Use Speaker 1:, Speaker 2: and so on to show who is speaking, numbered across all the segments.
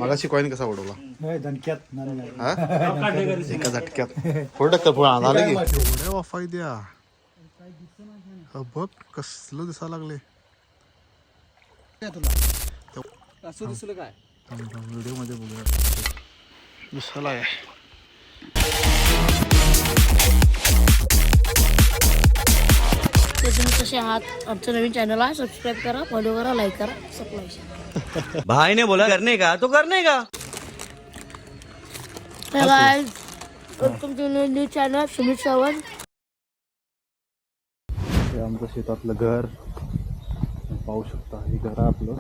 Speaker 1: मगाशी कॉईन कसा उडवला
Speaker 2: धनक्यात
Speaker 1: एका झटक्यात थोडं टक्कर फुल झालं की एवढ्या वाफाय द्या बघ कसलं दिसायला लागले
Speaker 2: असं दिसलं काय
Speaker 1: व्हिडिओ मध्ये बघूया दिसायला आहे.
Speaker 3: तुम्ही कसे आहात आमचं नवीन चॅनल आहे सबस्क्राईब करा फॉलो करा लाईक करा सबस्क्राईब
Speaker 4: भाई ने बोला करने का तो करने का
Speaker 3: guys welcome to new channel Sumit Sawant.
Speaker 1: हे आमचं शेतातलं घर पाहू शकता हे घर आहे आपलं.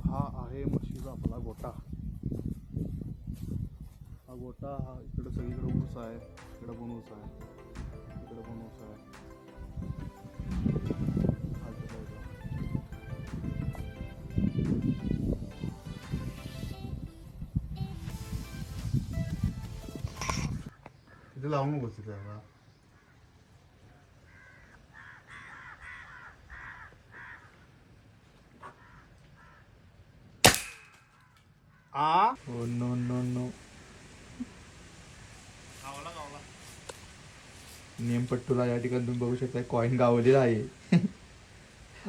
Speaker 1: हा आहे म्हशीचा आपला गोटा. हा गोटा हा इकडं सगळीकडे ऊस आहे, इकडं पण ऊस आहे, इकडं पण ऊस आहे. खालच्या साईडला तिथे लावून नकोस तिथे आता. Oh no no no. नेमपट्टूला या ठिकाणी तुम्ही बघू शकता कॉईन गावलेला आहे.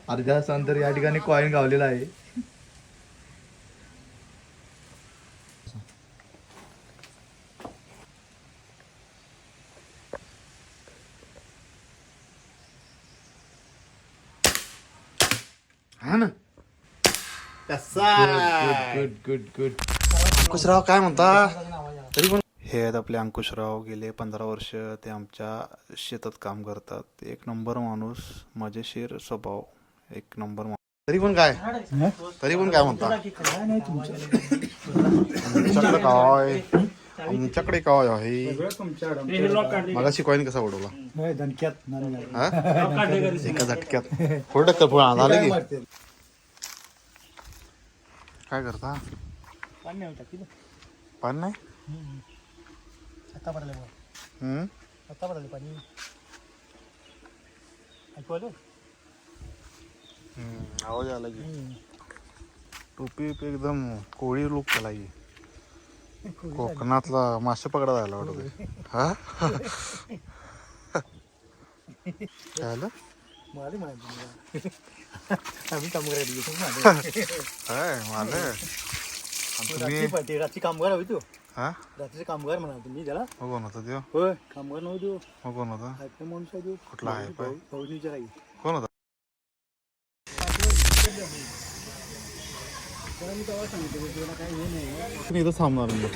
Speaker 1: अर्ध्या तासानंतर या ठिकाणी कॉईन गावलेला आहे. हा ना गुड गुड गुड. अंकुशराव काय म्हणता तरी पण हे आहेत आपले अंकुशराव. गेले 15 वर्ष ते आमच्या शेतात काम करतात. एक नंबर माणूस, मजेशीर स्वभाव, एक नंबर. तरी पण काय म्हणता आमच्याकडे काय आहे. मगाशी कॉईन कसा उडवला
Speaker 2: धनक्यात
Speaker 1: एका झटक्यात थोडं टक्कर फुल झालं की. काय करता पाणी नाही
Speaker 2: आता पडले आता पडले पाणी ऐकू आलं.
Speaker 1: आवाज आला की टोपी एकदम कोळी लुक केला की कोकणातला मासे पकडा जायला वाटत. हा काय आलं
Speaker 2: मला माहिती आम्ही काम करायला रात्री कामगार हवी तू.
Speaker 1: हा
Speaker 2: रात्रीचे कामगार म्हणा तुम्ही त्याला.
Speaker 1: मग कोण होता देव.
Speaker 2: होय कामगार नव्हतो देऊ.
Speaker 1: मग कोण होता
Speaker 2: माणूस आहे देऊ.
Speaker 1: कुठला आहे पाय
Speaker 2: फौजनीच्या काही
Speaker 1: कोण होता. इथंच थांबणार मी.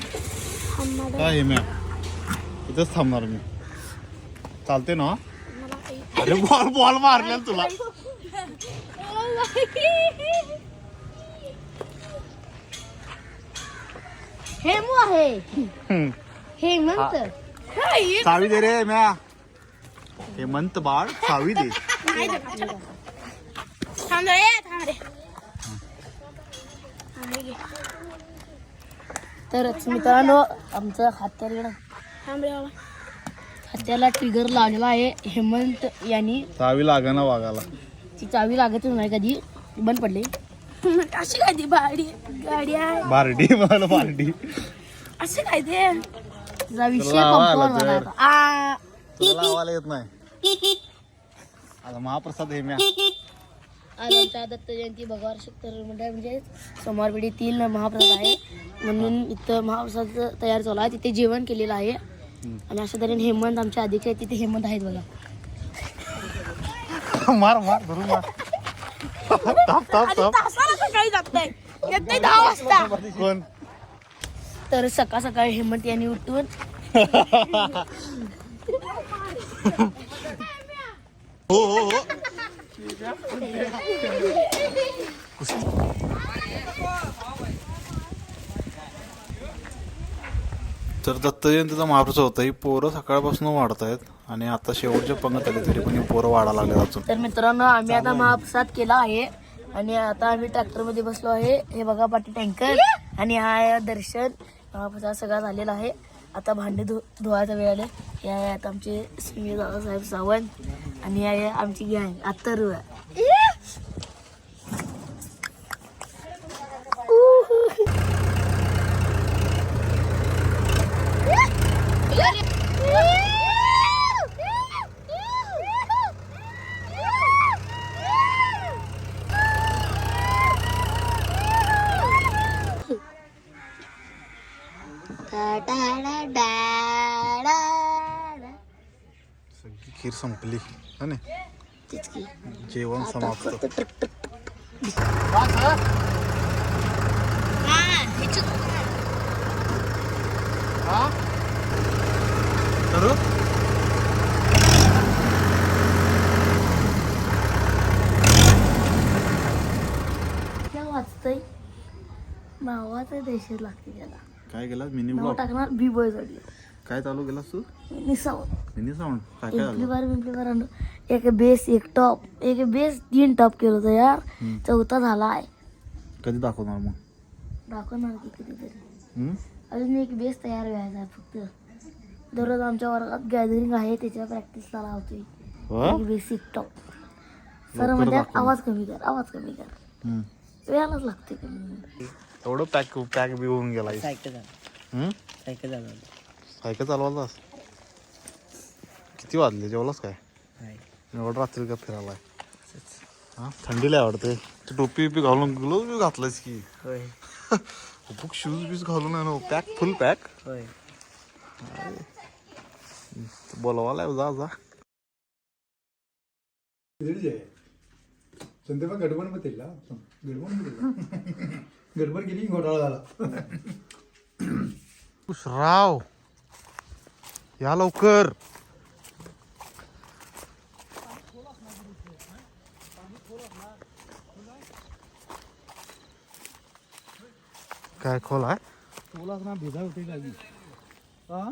Speaker 1: काय मी इथंच थांबणार मी. चालते ना. अरे बॉल मारल्या तुला.
Speaker 3: हेमू आहे हेमंत
Speaker 1: सावी दे रे म्या. हेमंत बाळ सावी दे.
Speaker 3: तर मित्रांनो आमचं हत्याला ट्रिगर लागला आहे. हेमंत यांनी
Speaker 1: चावी लागाना वागाला.
Speaker 3: ती चावी लागतच नाही कधी बंद पडली. अशी काय ती गाडी आहे
Speaker 1: बारडी मला बारडी
Speaker 3: असं काय ते तुझा विषय
Speaker 1: लावायला
Speaker 3: पंपावर
Speaker 1: तर.
Speaker 3: झाला आता.
Speaker 1: तुला लावायला येत नाही. आता महाप्रसाद हे म्या.
Speaker 3: आज आमच्या दत्त जयंती भगवान शक्तर मंडळ म्हणजे सोमवार पेढीतील महाप्रसाद आहे म्हणून इथं महाप्रसाद तयार झाला आहे. तिथे जेवण केलेलं आहे आणि अशा तऱ्हेने हेमंत आमच्या अध्यक्ष आहेत. तिथे हेमंत आहेत बघा.
Speaker 1: मार मार धरून मार.
Speaker 3: सकाळी जात नाही 10 वाजता.
Speaker 1: कोण
Speaker 3: तर सकाळ सकाळी हेमंत यांनी उठून
Speaker 1: हो हो हो तर दत्त जयंतीचा महाप्रसाद होता. ही पोरं सकाळपासून वाढत आहेत आणि आता शेवटच्या पंगत आली तरी पण ही पोरं वाढा लागले अजून.
Speaker 3: तर मित्रांनो आम्ही आता महाप्रसाद केला आहे. आणि आता आम्ही ट्रॅक्टरमध्ये बसलो आहे. हे बघा पाठी टँकर आणि हा आहे दर्शन. महाप्रसाद सगळा झालेला आहे. आता भांडे धुवायचा वेळ आले. हे आहे आता आमचे श्री दादासाहेब सावंत आणि आहे आमची गँग अत्तरू.
Speaker 1: सगळी खीर संपली है ना. जेवण समाप्त.
Speaker 3: वाचतय नावाचं देशात लागते त्याला.
Speaker 1: काय गेला मिनी
Speaker 3: नाव
Speaker 1: ब्लॉग
Speaker 3: टाकणार बी बॉय जोडले.
Speaker 1: काय चालू केलास तू.
Speaker 3: निसावत
Speaker 1: मिनी साऊंड काय काय आलं.
Speaker 3: एम्प्लिफायर आणलं. एक बेस एक टॉप एक बेस 3 टॉप केलं होतं यार. चौथा झाला आहे.
Speaker 1: कधी दाखवणार मग.
Speaker 3: दाखवणार की कधीतरी.
Speaker 1: हम्म?
Speaker 3: अजून एक बेस तयार व्हायचा आहे फक्त. दररोज आमच्या वर्गात गॅदरिंग आहे त्याच्या प्रॅक्टिसला लावतोय.
Speaker 1: वा?
Speaker 3: एक बेसिक टॉप. सर
Speaker 1: लवकर
Speaker 3: म्हणजे
Speaker 1: दाखव.
Speaker 3: आवाज कमी कर आवाज कमी कर.
Speaker 1: हम्म.
Speaker 3: वेळालाच लागते कमी.
Speaker 1: एवढं पॅक बी होऊन गेला.
Speaker 4: सायकल
Speaker 1: सायकल चालवायलास. किती वाजले जेवलास काय. एवढं रात्री का फिरायला. हा थंडीला आवडते. तू टोपी बिपी घालून ग्लोव्ह बी घातलायस की.
Speaker 4: होय
Speaker 1: खूप शूज बीज घालून आहे ना. पॅक फुल पॅक.
Speaker 4: होय.
Speaker 1: बोलवायला जा जा.
Speaker 2: संध्याकाळ गडबड मध्ये गडबड गेली घोटाळा झाला.
Speaker 1: राव या लवकर. काय खोल आहे.
Speaker 2: तुला ना भेजा होते गावी. हा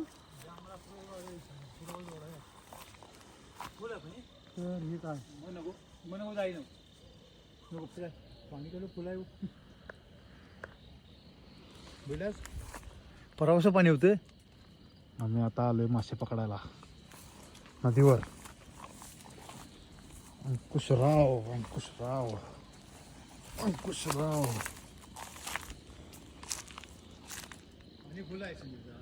Speaker 2: तर हे काय नको नको जाई नको फुलाय पाणी केलं फुलाय बिलास परवाचं पाणी होतं.
Speaker 1: आम्ही आता आलोय मासे पकडायला नदीवर. अंकुशराव अंकुशराव अंकुशराव.
Speaker 2: पाणी फुलाय समजा.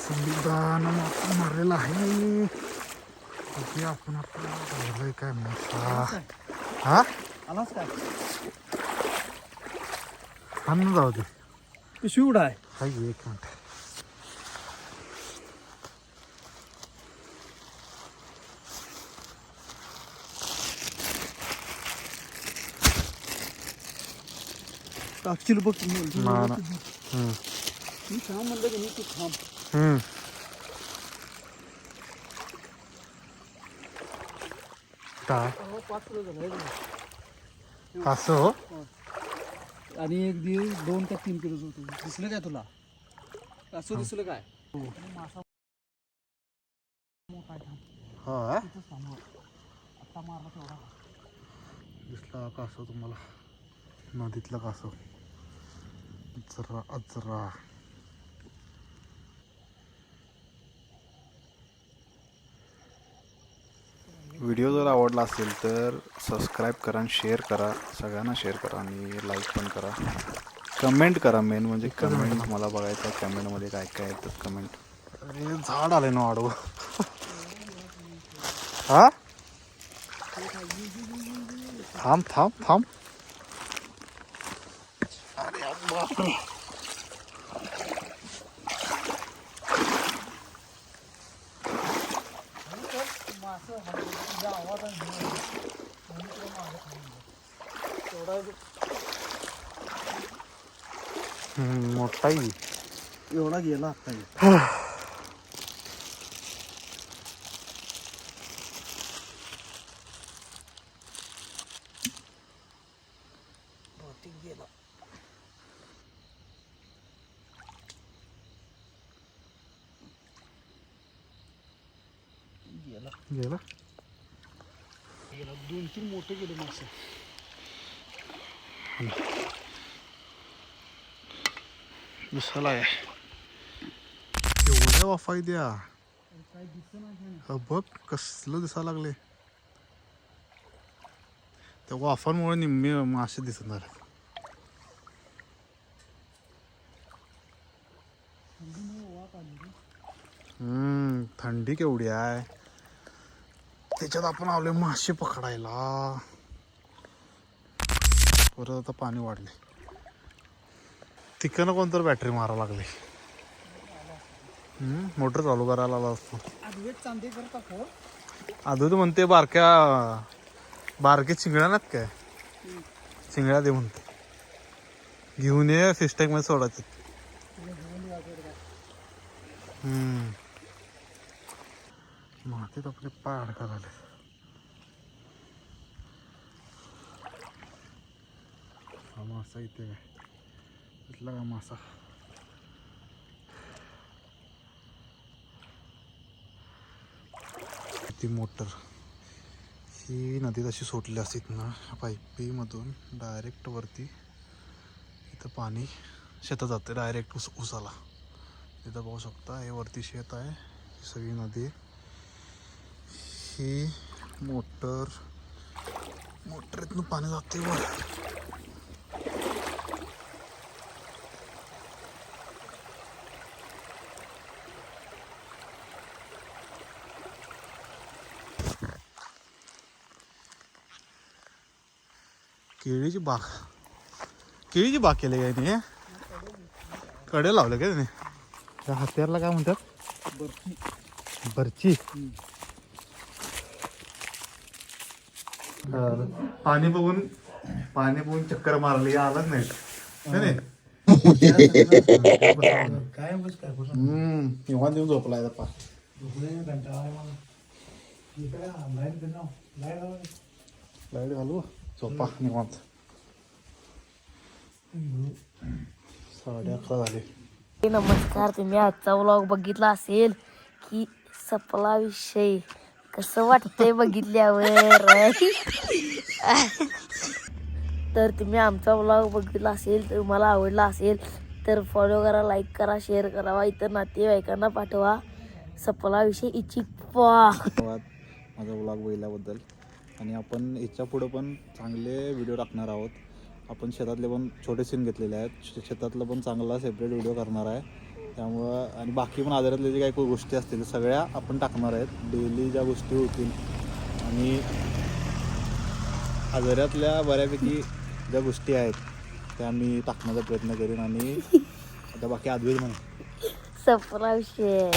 Speaker 1: संविधान मारलेला आहे. तिथे आपण आपला काय मोठा. हा
Speaker 2: आलास काय
Speaker 1: अन्न जाऊ दे.
Speaker 2: ते शिवड आहे.
Speaker 1: हाय एक मिनिट.
Speaker 2: टाकशील बघ.
Speaker 1: ना ना.
Speaker 2: मी थांब म्हणलं की तू थांब.
Speaker 1: काय
Speaker 2: 5 किलो झालं.
Speaker 1: असं हो.
Speaker 2: आणि एक 2 का 3 किलोच होतं. दिसलं काय तुला असं दिसलं काय.
Speaker 1: हा
Speaker 2: आता मारला तेवढा
Speaker 1: दिसला कासव तुम्हाला. नदीतला कासव. अजरा अजरा. व्हिडिओ जर आवडला असेल तर सबस्क्राईब करा आणि शेअर करा. सगळ्यांना शेअर करा आणि लाईक पण करा. कमेंट करा. मेन म्हणजे कमेंट मला बघायचं आहे. कमेंटमध्ये काय काय येतात कमेंट. अरे झाड आले ना आडवं. हा थांब थांब थांब. अरे बापरे. मोठाही
Speaker 2: एवढा गेला आता. गेला
Speaker 1: गेला
Speaker 2: गेला 2-3 मोठे गेले मासे.
Speaker 1: दिसायला आहे एवढ्या वाफा द्या
Speaker 2: काय दिसत
Speaker 1: बघ कसलं दिसायला लागले. त्या वाफांमुळे निम्मे मासे दिसणार. थंडी केवढी आहे त्याच्यात आपण आलोय मासे पकडायला. परत आता पाणी वाढले. तिकडनं कोणतर बॅटरी मारावं लागली. मोटर चालू करायला आला असतो.
Speaker 2: आदवेत चांदे करता का?
Speaker 1: आधू म्हणते बारके चिंगड्या नात काय चिंगड्या दे म्हणते. घेऊन ये फिश टँक मध्ये सोडायचे. मातीत आपले पाय अडका झाले. हा मासा इथे काय इथला का मासा. ती मोटर ही नदीत अशी सोडली असत ना पाईपीमधून डायरेक्ट वरती. इथं पाणी शेतात जाते डायरेक्ट उसाला. तिथं पाहू शकता हे वरती शेत आहे. ही सगळी नदी. ही मोटरीतून पाणी जाते वर. केळीची बाग केली काय नाही. कडे लावले काय त्याने. त्या हत्यारला काय म्हणतात. बर्ची. पाणी बघून चक्कर मारली आलाच नाही. निवांत येऊन झोपलाय पा. लाईट घालू झोपा निवांत. 11:30 झाले.
Speaker 3: नमस्कार. तुम्ही आजचा व्लॉग बघितला असेल की सपला विषय कसं वाटतंय बघितल्यावर. तर तुम्ही आमचा व्लॉग बघितला असेल तर तुम्हाला आवडला असेल तर फॉलो करा, लाईक करा, शेअर करा, इतर नातेवाईकांना पाठवा. सपला विषय इच्छिपा.
Speaker 1: धन्यवाद माझा व्लॉग बघितल्याबद्दल. आणि आपण याच्या पुढं पण चांगले व्हिडिओ टाकणार आहोत. आपण शेतातले पण छोटे सीन घेतलेले आहेत. शेतातलं पण चांगला सेपरेट व्हिडिओ करणार आहे. त्यामुळं आणि बाकी पण आजारातल्या जे काही गोष्टी असतील सगळ्या आपण टाकणार आहेत. डेली ज्या गोष्टी होतील आणि आजारातल्या बऱ्यापैकी ज्या गोष्टी आहेत त्या मी टाकण्याचा प्रयत्न करेन. आणि आता बाकी अद्वैत म्हणून
Speaker 3: सपला विषय.